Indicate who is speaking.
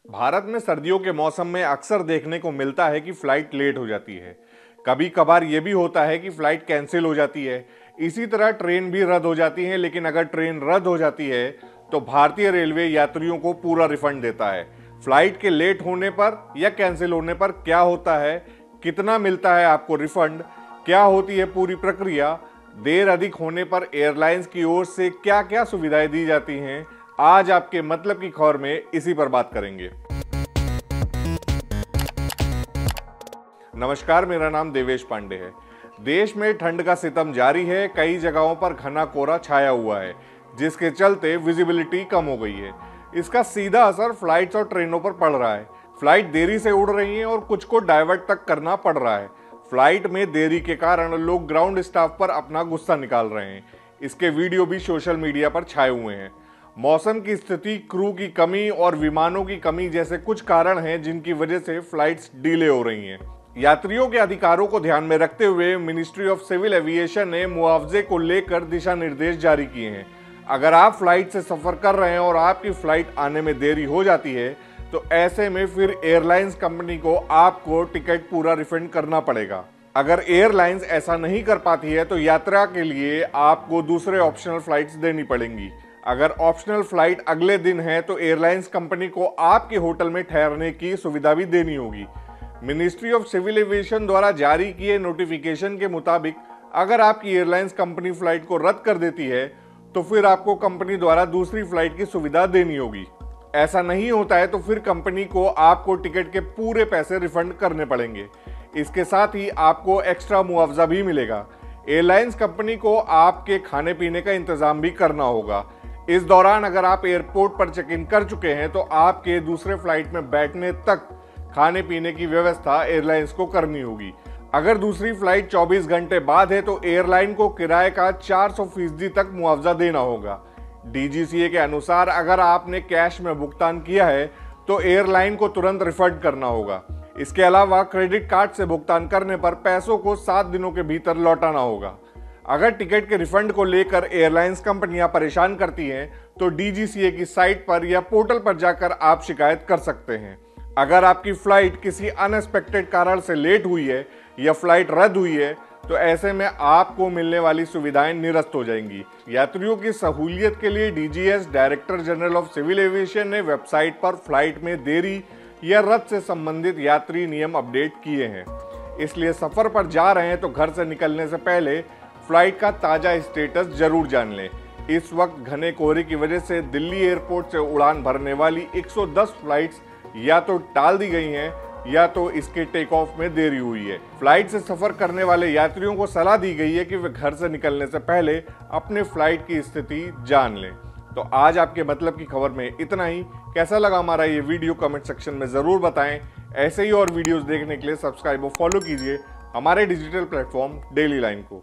Speaker 1: भारत में सर्दियों के मौसम में अक्सर देखने को मिलता है कि फ्लाइट लेट हो जाती है। कभी कभार ये भी होता है कि फ्लाइट कैंसिल हो जाती है। इसी तरह ट्रेन भी रद्द हो जाती है, लेकिन अगर ट्रेन रद्द हो जाती है तो भारतीय रेलवे यात्रियों को पूरा रिफंड देता है। फ्लाइट के लेट होने पर या कैंसिल होने पर क्या होता है, कितना मिलता है आपको रिफंड, क्या होती है पूरी प्रक्रिया, देर अधिक होने पर एयरलाइंस की ओर से क्या क्या सुविधाएं दी जाती हैं, आज आपके मतलब की खबर में इसी पर बात करेंगे। नमस्कार, मेरा नाम देवेश पांडे है। देश में ठंड का सितम जारी है। कई जगहों पर घना कोहरा छाया हुआ है, जिसके चलते विजिबिलिटी कम हो गई है। इसका सीधा असर फ्लाइट्स और ट्रेनों पर पड़ रहा है। फ्लाइट देरी से उड़ रही हैं और कुछ को डाइवर्ट तक करना पड़ रहा है। फ्लाइट में देरी के कारण लोग ग्राउंड स्टाफ पर अपना गुस्सा निकाल रहे हैं। इसके वीडियो भी सोशल मीडिया पर छाए हुए हैं। मौसम की स्थिति, क्रू की कमी और विमानों की कमी जैसे कुछ कारण हैं जिनकी वजह से फ्लाइट्स डिले हो रही हैं। यात्रियों के अधिकारों को ध्यान में रखते हुए मिनिस्ट्री ऑफ सिविल एविएशन ने मुआवजे को लेकर दिशा निर्देश जारी किए हैं। अगर आप फ्लाइट से सफर कर रहे हैं और आपकी फ्लाइट आने में देरी हो जाती है तो ऐसे में फिर एयरलाइंस कंपनी को आपको टिकट पूरा रिफंड करना पड़ेगा। अगर एयरलाइंस ऐसा नहीं कर पाती है तो यात्रा के लिए आपको दूसरे ऑप्शनल फ्लाइट्स देनी पड़ेंगी। अगर ऑप्शनल फ्लाइट अगले दिन है तो एयरलाइंस कंपनी को आपके होटल में ठहरने की सुविधा भी देनी होगी। मिनिस्ट्री ऑफ सिविल एविएशन द्वारा जारी किए नोटिफिकेशन के मुताबिक अगर आपकी एयरलाइंस कंपनी फ्लाइट को रद्द कर देती है तो फिर आपको कंपनी द्वारा दूसरी फ्लाइट की सुविधा देनी होगी। ऐसा नहीं होता है तो फिर कंपनी को आपको टिकट के पूरे पैसे रिफंड करने पड़ेंगे। इसके साथ ही आपको एक्स्ट्रा मुआवजा भी मिलेगा। एयरलाइंस कंपनी को आपके खाने पीने का इंतजाम भी करना होगा। इस दौरान अगर आप एयरपोर्ट पर चेक इन कर चुके हैं तो आपके दूसरे फ्लाइट में बैठने तक खाने पीने की व्यवस्था एयरलाइंस को करनी होगी। अगर दूसरी फ्लाइट 24 घंटे बाद है तो एयरलाइन को किराए का 400% तक मुआवजा देना होगा। डीजीसीए के अनुसार अगर आपने कैश में भुगतान किया है तो एयरलाइन को तुरंत रिफंड करना होगा। इसके अलावा क्रेडिट कार्ड से भुगतान करने पर पैसों को 7 दिनों के भीतर लौटाना होगा। अगर टिकट के रिफंड को लेकर एयरलाइंस कंपनियां परेशान करती हैं तो डीजीसीए की साइट पर या पोर्टल पर जाकर आप शिकायत कर सकते हैं। अगर आपकी फ्लाइट किसी अनएक्सपेक्टेड कारण से लेट हुई है या फ्लाइट रद्द हुई है तो ऐसे में आपको मिलने वाली सुविधाएं निरस्त हो जाएंगी। यात्रियों की सहूलियत के लिए DGS director general of civil aviation ने वेबसाइट पर फ्लाइट में देरी या रद्द से संबंधित यात्री नियम अपडेट किए हैं। इसलिए सफर पर जा रहे हैं तो घर से निकलने से पहले फ्लाइट का ताजा स्टेटस जरूर जान लें। इस वक्त घने कोहरे की वजह से दिल्ली एयरपोर्ट से उड़ान भरने वाली 110 फ्लाइट्स या तो टाल दी गई हैं या तो इसके टेक ऑफ में देरी हुई है। फ्लाइट से सफर करने वाले यात्रियों को सलाह दी गई है कि वे घर से निकलने से पहले अपने फ्लाइट की स्थिति जान लें। तो आज आपके मतलब की खबर में इतना ही। कैसा लगा हमारा ये वीडियो कमेंट सेक्शन में जरूर बताएं। ऐसे ही और वीडियोस देखने के लिए सब्सक्राइब और फॉलो कीजिए हमारे डिजिटल प्लेटफॉर्म डेली लाइन को।